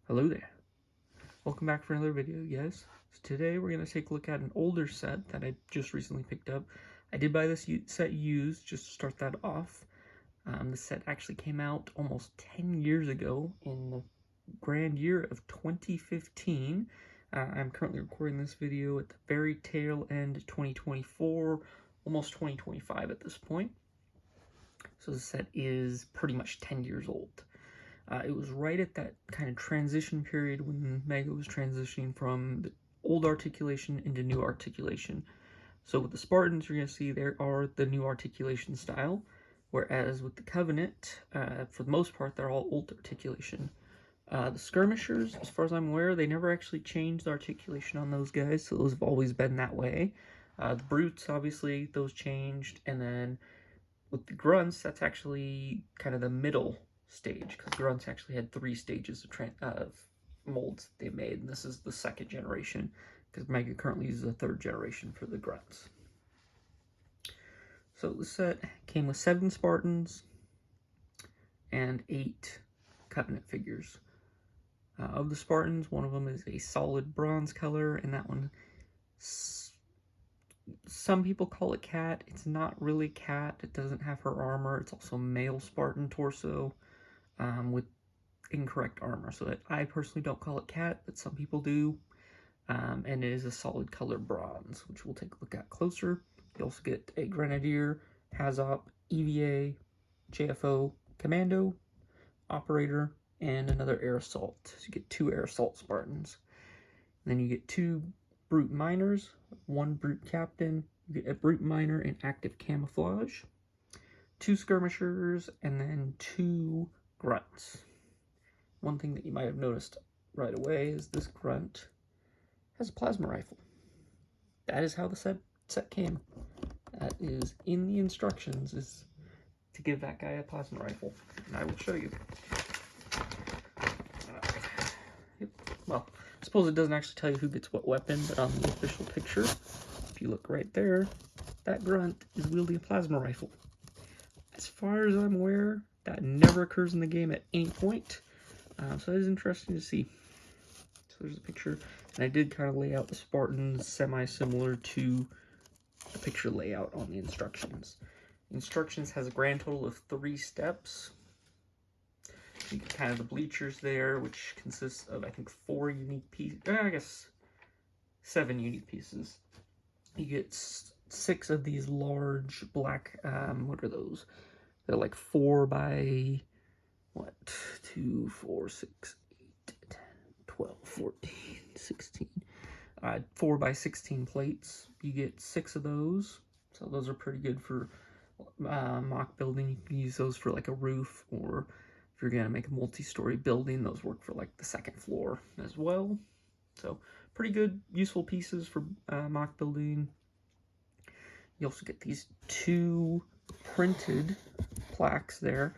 Hello there. Welcome back for another video, guys. So today we're going to take a look at an older set that I just recently picked up. I did buy this set used just to start that off. The set actually came out almost 10 years ago in the grand year of 2015. I'm currently recording this video at the very tail end of 2024, almost 2025 at this point. So the set is pretty much 10 years old. It was right at that kind of transition period when Mega was transitioning from the old articulation into new articulation. So with the Spartans, you're going to see there are the new articulation style, whereas with the Covenant, for the most part, they're all old articulation. The Skirmishers, as far as I'm aware, they never actually changed the articulation on those guys, so those have always been that way. The Brutes, obviously, those changed, and then with the Grunts, that's actually kind of the middle stage, because Grunts actually had 3 stages of molds they made, and this is the 2nd generation, because Mega currently uses the 3rd generation for the Grunts. So the set came with 7 Spartans and 8 Covenant figures. Of the Spartans, one of them is a solid bronze color, and that one, some people call it Cat. It's not really Cat. It doesn't have her armor. It's also male Spartan torso. With incorrect armor, so that I personally don't call it Cat, but some people do, and it is a solid color bronze, which we'll take a look at closer. You also get a Grenadier, Hazop, EVA, JFO, Commando, Operator, and another Air Assault. So you get 2 Air Assault Spartans. And then you get 2 Brute Miners, 1 Brute Captain, you get a Brute Miner in active camouflage, 2 Skirmishers, and then 2 Grunts. One thing that you might have noticed right away is this Grunt has a plasma rifle. That is how the set came. That is in the instructions, is to give that guy a plasma rifle, and I will show you. Well, I suppose it doesn't actually tell you who gets what weapon, but on the official picture, if you look right there, that Grunt is wielding a plasma rifle. As far as I'm aware, that never occurs in the game at any point, so that is interesting to see. So there's a picture, and I did kind of lay out the Spartans semi-similar to the picture layout on the instructions. The instructions has a grand total of 3 steps. You get kind of the bleachers there, which consists of, I think, 4 unique pieces, I guess 7 unique pieces. You get 6 of these large black, what are those? They're like 4 by, what, 2, 4, 6, 8, 10, 12, 14, 16. 4 by 16 plates. You get 6 of those. So those are pretty good for mock building. You can use those for like a roof, or if you're going to make a multi-story building, those work for like the 2nd floor as well. So pretty good, useful pieces for mock building. You also get these 2 printed plaques there.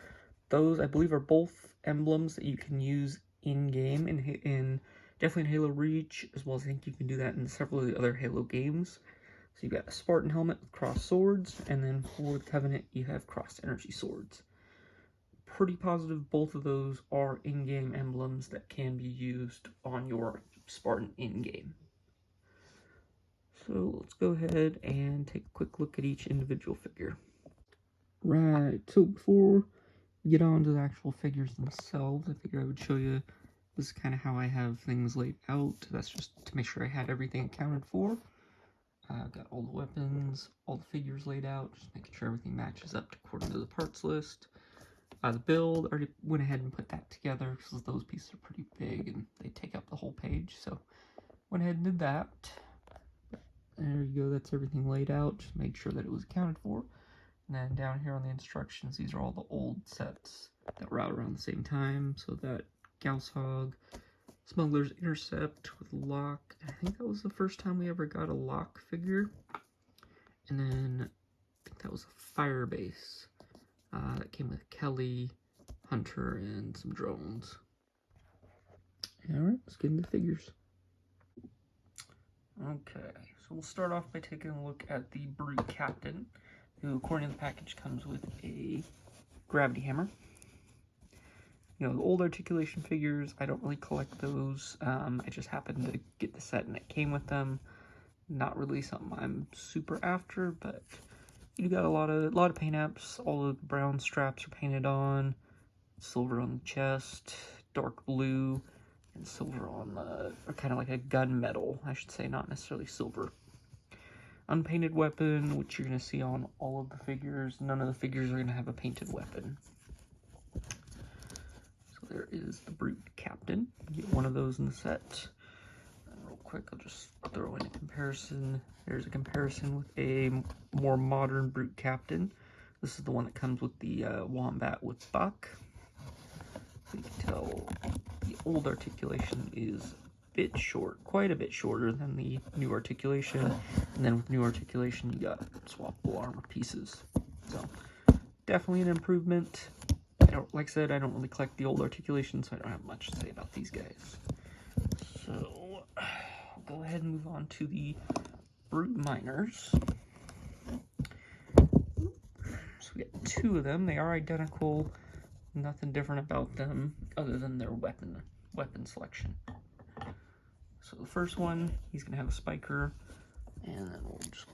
Those, I believe, are both emblems that you can use in-game, in definitely in Halo Reach, as well as I think you can do that in several of the other Halo games. So you've got a Spartan helmet with crossed swords, and then for the Covenant, you have crossed energy swords. Pretty positive both of those are in-game emblems that can be used on your Spartan in-game. So let's go ahead and take a quick look at each individual figure. Right, so before we get on to the actual figures themselves, I figured I would show you, this is kind of how I have things laid out. That's just to make sure I had everything accounted for. I've got all the weapons, all the figures laid out, just making sure everything matches up according to the parts list. The build, I already went ahead and put that together because those pieces are pretty big and they take up the whole page, so went ahead and did that. There you go, that's everything laid out, just make sure that it was accounted for. And then down here on the instructions, these are all the old sets that were out around the same time. So that Gauss-Hog, Smuggler's Intercept with Locke. I think that was the first time we ever got a Locke figure. And then I think that was a Firebase that came with Kelly, Hunter, and some drones. Alright, let's get into the figures. Okay, so we'll start off by taking a look at the Brute Captain, who, according to the package, comes with a gravity hammer, You know, the old articulation figures, I don't really collect those. I just happened to get the set and it came with them. Not really something I'm super after, but you got a lot of paint apps. All of the brown straps are painted on, silver on the chest, dark blue, and silver on the, or kind of like a gunmetal, I should say, not necessarily silver. Unpainted weapon, which you're going to see on all of the figures. None of the figures are going to have a painted weapon. So there is the Brute Captain. You get one of those in the set. And real quick, I'll just throw in a comparison. There's a comparison with a more modern Brute Captain. This is the one that comes with the Wombat with Buck. So you can tell the old articulation is a bit short, quite a bit shorter than the new articulation. And then with new articulation, you got swappable armor pieces. So definitely an improvement. Like I said, I don't really collect the old articulation, so I don't have much to say about these guys. So I'll go ahead and move on to the Brute Miners. So we got two of them. They are identical. Nothing different about them other than their weapon selection. So the first one, he's going to have a spiker, and then we'll just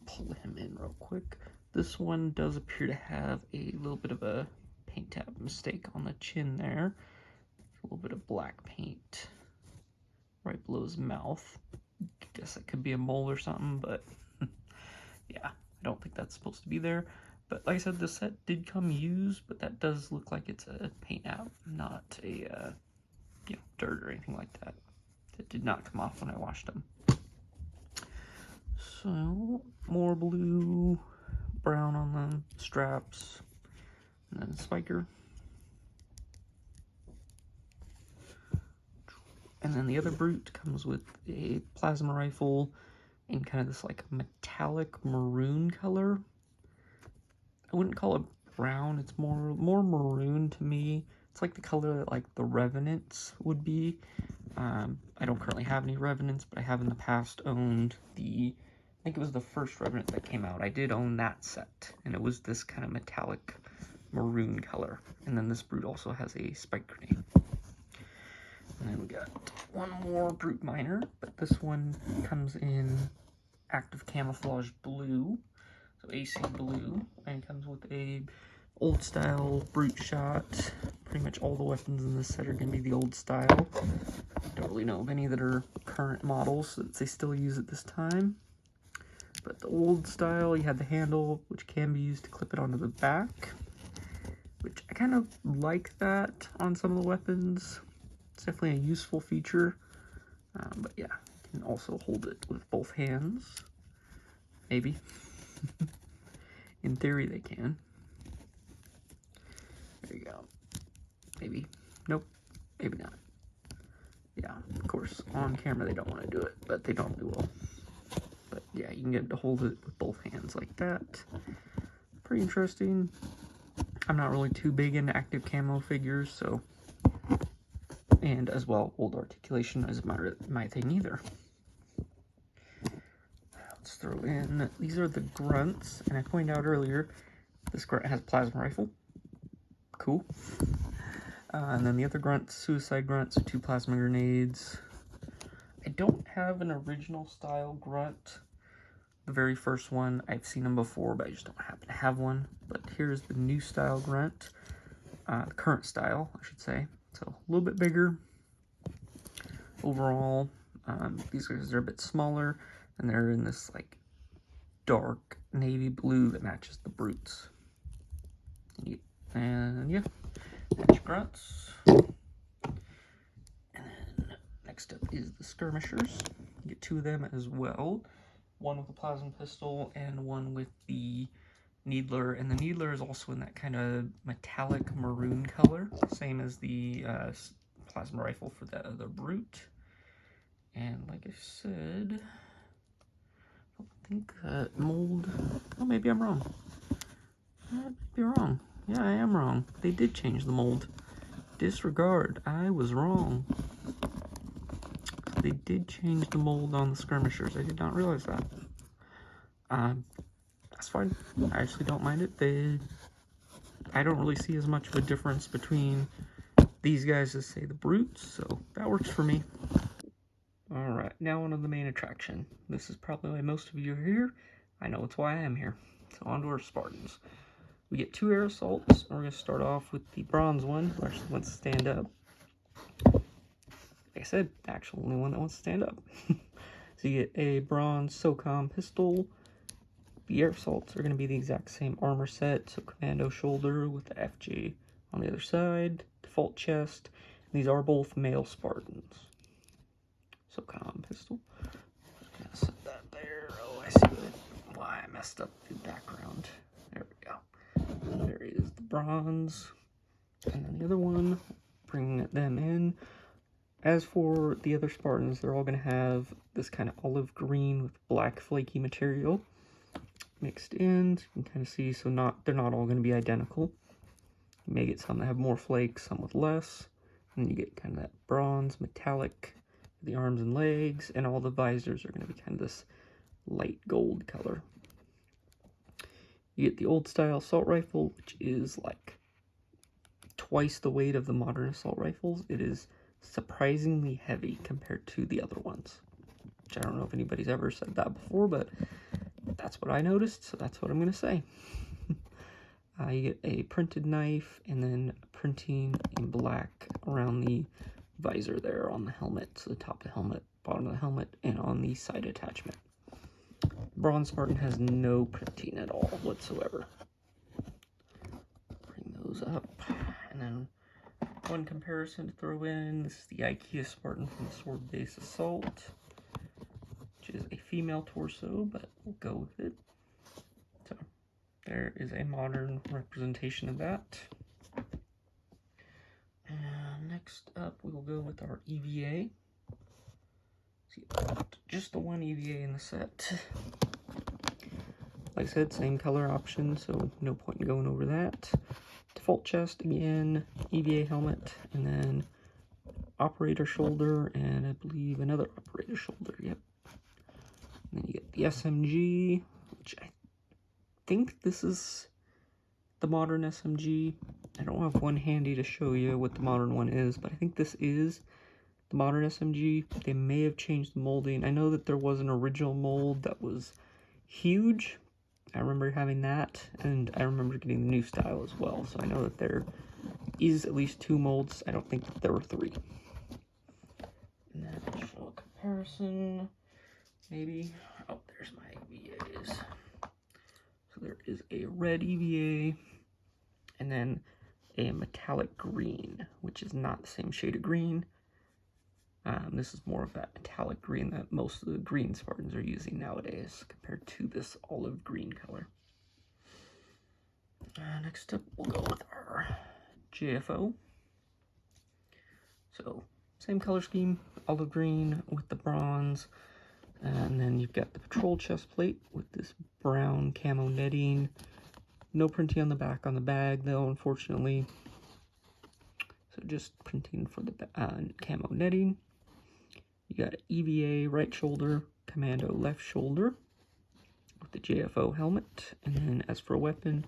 pull him in real quick. This one does appear to have a little bit of a paint tab mistake on the chin there. A little bit of black paint right below his mouth. Guess that could be a mole or something, but yeah, I don't think that's supposed to be there. But like I said, the set did come used, but that does look like it's a paint app, not a dirt or anything like that. It did not come off when I washed them. So more blue, brown on the straps, and then a spiker. And then the other Brute comes with a plasma rifle in kind of this like metallic maroon color. I wouldn't call it brown, it's more maroon to me. It's like the color that like the Revenants would be. I don't currently have any Revenants, but I have in the past owned I think it was the first Revenant that came out. I did own that set, and it was this kind of metallic maroon color. And then this Brute also has a spike grenade. And then we got one more Brute Miner, but this one comes in active camouflage blue. So AC blue, and it comes with a old style Brute shot. Pretty much all the weapons in this set are going to be the old style. Don't really know of any that are current models since they still use it this time. But the old style, you had the handle, which can be used to clip it onto the back, which I kind of like that on some of the weapons. It's definitely a useful feature. But yeah, you can also hold it with both hands. Maybe. In theory, they can. There you go. Maybe. Nope. Maybe not. Yeah, of course, on camera they don't want to do it, but they normally will. But yeah, you can get to hold it with both hands like that. Pretty interesting. I'm not really too big into active camo figures, so... And as well, old articulation isn't my thing either. Let's throw in, these are the grunts, and I pointed out earlier, this grunt has a plasma rifle. Cool. And then the other grunt, suicide grunt, so 2 plasma grenades. I don't have an original style grunt. The very first one, I've seen them before, but I just don't happen to have one. But here's the new style grunt, the current style, I should say. So a little bit bigger. Overall, these guys are a bit smaller, and they're in this like dark navy blue that matches the Brutes. And yeah, that's your grunts. And then next up is the skirmishers. You get 2 of them as well. One with a plasma pistol and one with the needler. And the needler is also in that kind of metallic maroon color, same as the plasma rifle for that other Brute. And like I said, I don't think that mold... Oh, maybe I'm wrong. I might be wrong. Yeah, I am wrong. They did change the mold. Disregard. I was wrong. They did change the mold on the skirmishers. I did not realize that. That's fine. I actually don't mind it. I don't really see as much of a difference between These guys just say the Brutes, so that works for me. Alright, now on to the main attraction. This is probably why most of you are here. I know it's why I am here. So on to our Spartans. We get 2 air assaults. We're going to start off with the bronze one, who actually wants to stand up. Like I said, the actual only one that wants to stand up. So you get a bronze SOCOM pistol. The air assaults are going to be the exact same armor set. So commando shoulder with the FJ on the other side. Default chest. And these are both male Spartans. SOCOM pistol. Just gonna set that there. Oh, I see why I messed up the background. There we go. There is the bronze. And then the other one, bring them in. As for the other Spartans, they're all going to have this kind of olive green with black flaky material mixed in. So you can kind of see, so they're not all going to be identical. You may get some that have more flakes, some with less. And then you get kind of that bronze metallic for the arms and legs, and all the visors are going to be kind of this light gold color. You get the old style assault rifle, which is like twice the weight of the modern assault rifles. It is surprisingly heavy compared to the other ones, which I don't know if anybody's ever said that before, but that's what I noticed, so that's what I'm going to say. You get a printed knife, and then printing in black around the visor there on the helmet, so the top of the helmet, bottom of the helmet, and on the side attachment. Bronze Spartan has no printing at all whatsoever. Bring those up, and then one comparison to throw in, this is the IKEA Spartan from the Sword Base Assault, which is a female torso, but we'll go with it. So there is a modern representation of that. And next up, we will go with our EVA. See, just the one EVA in the set. Like I said, same color option, so no point in going over that. Default chest again, EVA helmet, and then operator shoulder, and I believe another operator shoulder, yep. And then you get the SMG, which I think this is the modern SMG. I don't have one handy to show you what the modern one is, but I think this is the modern SMG. They may have changed the molding. I know that there was an original mold that was huge. I remember having that, and I remember getting the new style as well. So I know that there is at least 2 molds. I don't think that there were 3. And then I'll show a comparison, maybe. Oh, there's my EVAs. So there is a red EVA, and then a metallic green, which is not the same shade of green. This is more of that metallic green that most of the green Spartans are using nowadays, compared to this olive green color. Next up, we'll go with our JFO. So, same color scheme, olive green with the bronze. And then you've got the patrol chest plate with this brown camo netting. No printing on the back on the bag, though, unfortunately. So just printing for the camo netting. You got EVA right shoulder, commando left shoulder with the JFO helmet. And then as for a weapon,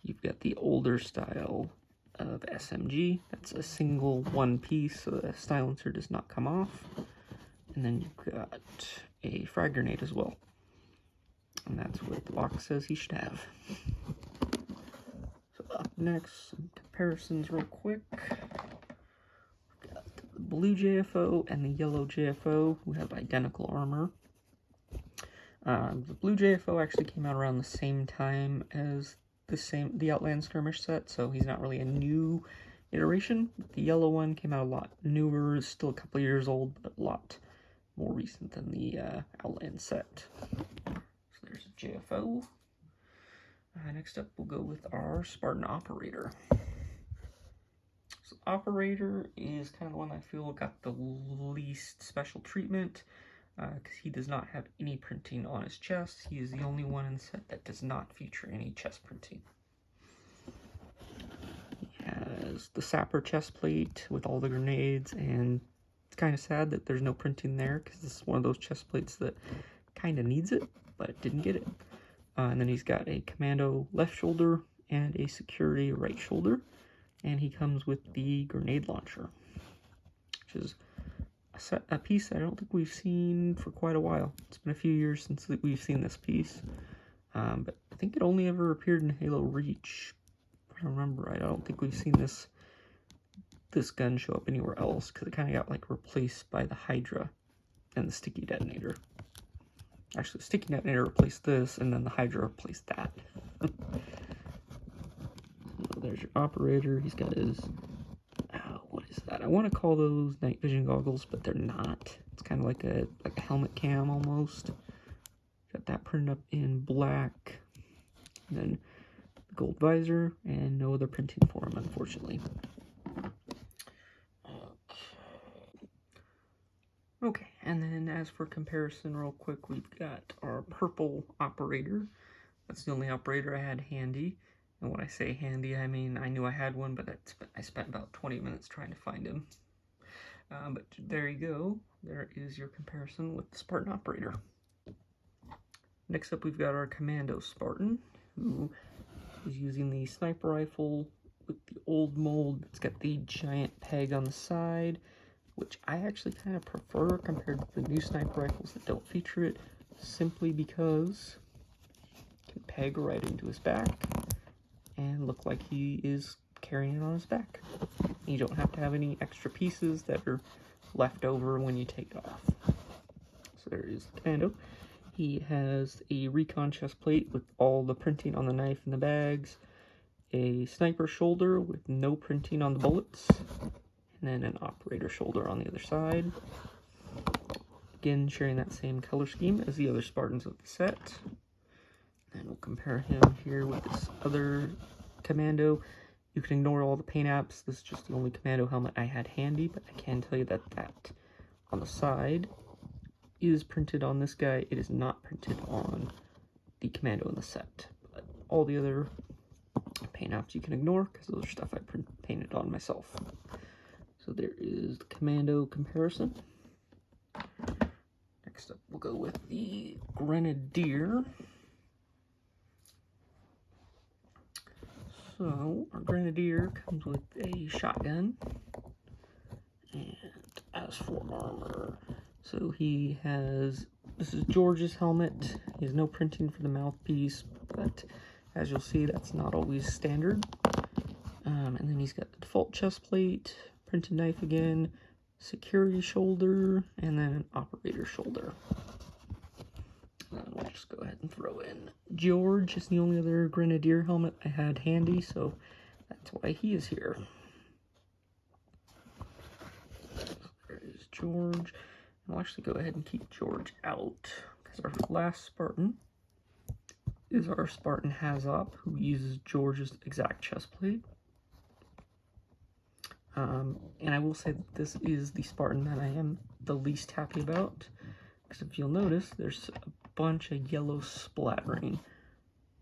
you've got the older style of SMG. That's a single one piece, so the silencer does not come off. And then you've got a frag grenade as well. And that's what Bloks says he should have. So up next, some comparisons real quick. We've got the blue JFO and the yellow JFO, who have identical armor. The blue JFO actually came out around the same time as the Outlands Skirmish set, so he's not really a new iteration. The yellow one came out a lot newer, still a couple years old, but a lot more recent than the Outland set. So there's a JFO. Next up, we'll go with our Spartan Operator. So Operator is kind of the one I feel got the least special treatment, because he does not have any printing on his chest. He is the only one in the set that does not feature any chest printing. He has the sapper chest plate with all the grenades, and it's kind of sad that there's no printing there, because this is one of those chest plates that kind of needs it, but didn't get it. And then he's got a commando left shoulder and a security right shoulder. And he comes with the grenade launcher, which is a piece I don't think we've seen for quite a while. It's been a few years since we've seen this piece. But I think it only ever appeared in Halo Reach. If I remember right, I don't think we've seen this gun show up anywhere else, because it kind of got like replaced by the Hydra and the sticky detonator. Actually, the sticky detonator replaced this, and then the Hydra replaced that. There's your operator. He's got his, what is that? I want to call those night vision goggles, but they're not. It's kind of like a helmet cam almost. Got that printed up in black. And then the gold visor, and no other printing for him, unfortunately. Okay, and then as for comparison, real quick, we've got our purple operator. That's the only operator I had handy. And when I say handy, I mean I knew I had one, but I spent about 20 minutes trying to find him. But there you go. There is your comparison with the Spartan operator. Next up, we've got our Commando Spartan, who is using the sniper rifle with the old mold. It's got the giant peg on the side, which I actually kind of prefer compared to the new sniper rifles that don't feature it, simply because you can peg right into his back and look like he is carrying it on his back. You don't have to have any extra pieces that are left over when you take it off. So there is the Commando. He has a recon chest plate with all the printing on the knife and the bags, a sniper shoulder with no printing on the bullets, and then an operator shoulder on the other side. Again, sharing that same color scheme as the other Spartans of the set. And we'll compare him here with this other Commando. You can ignore all the paint apps. This is just the only Commando helmet I had handy, but I can tell you that on the side is printed on this guy. It is not printed on the Commando in the set. But all the other paint apps you can ignore, because those are stuff I painted on myself. So there is the Commando comparison. Next up, we'll go with the Grenadier. So our Grenadier comes with a shotgun, and as for armor, so he has, this is George's helmet. He has no printing for the mouthpiece, but as you'll see, that's not always standard. And then he's got the default chest plate, printed knife again, security shoulder, and then an operator shoulder. And we'll just go ahead and throw in George. Is the only other Grenadier helmet I had handy, so that's why he is here. There is George. I'll actually go ahead and keep George out, because our last Spartan is our Spartan Hazop, who uses George's exact chest plate. And I will say that this is the Spartan that I am the least happy about, because if you'll notice, there's a bunch of yellow splattering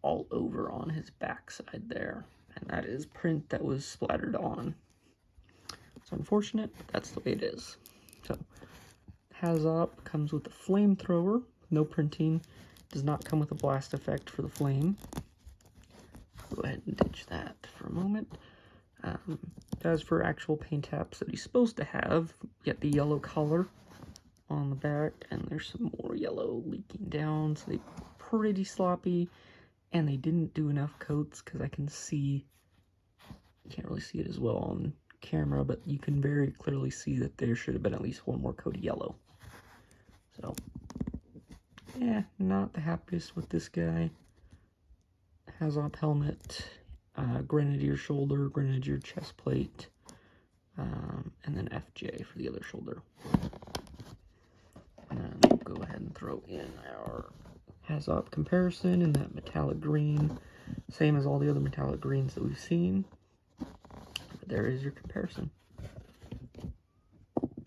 all over on his backside there, and that is print that was splattered on. It's unfortunate, but that's the way it is. So Hazop comes with a flamethrower, no printing, does not come with a blast effect for the flame. Go ahead and ditch that for a moment. As for actual paint apps that he's supposed to have, you get the yellow color on the back, and there's some more yellow leaking down, so they're pretty sloppy, and they didn't do enough coats, because I can see, you can't really see it as well on camera, but you can very clearly see that there should have been at least one more coat of yellow. So, yeah, not the happiest with this guy. Hazop helmet, Grenadier shoulder, Grenadier chest plate, and then FJ for the other shoulder. And then we'll go ahead and throw in our Hazop comparison in that metallic green, same as all the other metallic greens that we've seen. But there is your comparison.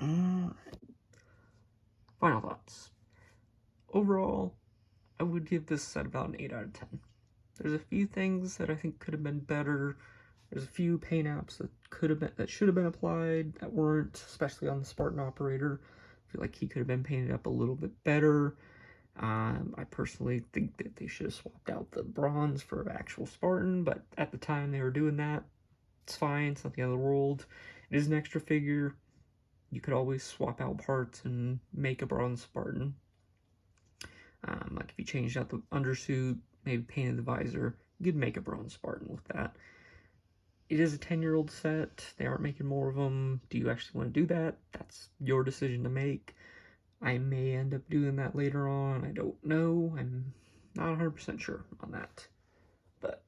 Alright. Final thoughts. Overall, I would give this set about an 8 out of 10. There's a few things that I think could have been better. There's a few paint apps that should have been applied that weren't, especially on the Spartan operator. I feel like he could have been painted up a little bit better. I personally think that they should have swapped out the bronze for actual Spartan, but at the time they were doing that, It's fine, it's not the end of the world. It is an extra figure. You could always swap out parts and make a bronze Spartan. Like if you changed out the undersuit, maybe painted the visor, you could make a bronze Spartan with that. It is a 10-year-old set. They aren't making more of them. Do you actually want to do that? That's your decision to make. I may end up doing that later on. I don't know. I'm not 100% sure on that. But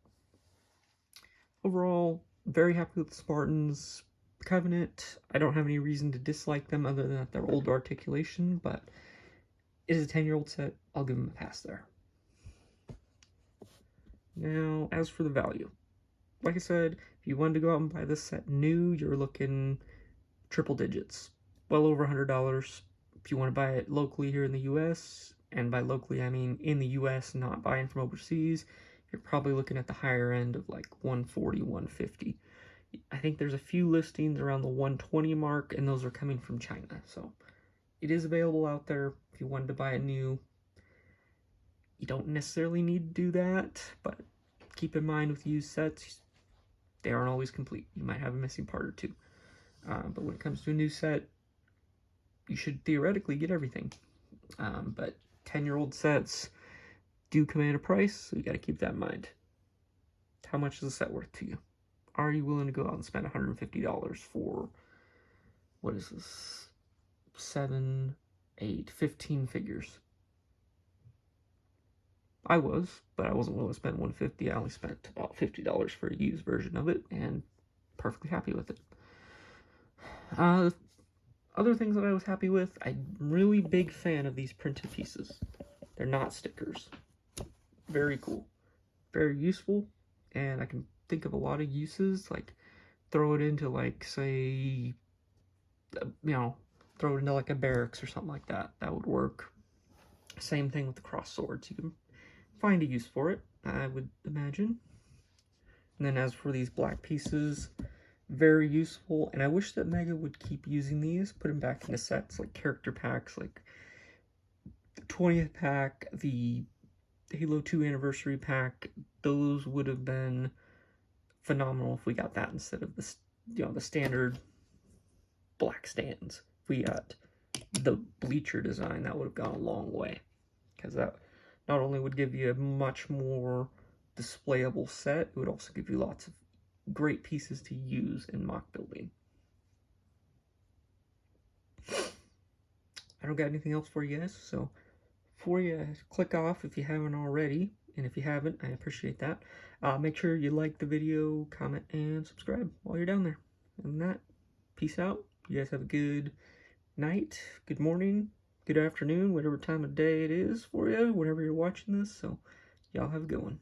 overall, very happy with the Spartans. Covenant, I don't have any reason to dislike them other than that they're old articulation, but it is a 10-year-old set. I'll give them a pass there. Now, as for the value, like I said, if you wanted to go out and buy this set new, you're looking triple digits, well over $100. If you want to buy it locally here in the US, and by locally I mean in the US, not buying from overseas, you're probably looking at the higher end of like $140, $150. I think there's a few listings around the $120 mark, and those are coming from China. So it is available out there if you wanted to buy it new. You don't necessarily need to do that, but keep in mind with used sets, they aren't always complete. You might have a missing part or two. But when it comes to a new set, you should theoretically get everything. But 10-year-old sets do command a price, so you got to keep that in mind. How much is a set worth to you? Are you willing to go out and spend $150 for, what is this, 7, 8, 15 figures? I was, but I wasn't willing to spend $150. I only spent about $50 for a used version of it, and perfectly happy with it. Other things that I was happy with, I'm really big fan of these printed pieces. They're not stickers. Very cool. Very useful, and I can think of a lot of uses, like throw it into, like, say, throw it into like a barracks or something like that. That would work. Same thing with the cross swords. You can find a use for it, I would imagine. And then as for these black pieces, very useful, and I wish that Mega would keep using these, put them back into sets, like character packs, like the 20th pack, the Halo 2 anniversary pack. Those would have been phenomenal if we got that instead of the, the standard black stands. If we got the bleacher design, that would have gone a long way, because that not only would give you a much more displayable set, it would also give you lots of great pieces to use in mock building. I don't got anything else for you guys, so before you click off, if you haven't already, and if you haven't, I appreciate that. Make sure you like the video, comment, and subscribe while you're down there. And that, peace out. You guys have a good night, good morning, good afternoon, whatever time of day it is for you, whenever you're watching this. So y'all have a good one.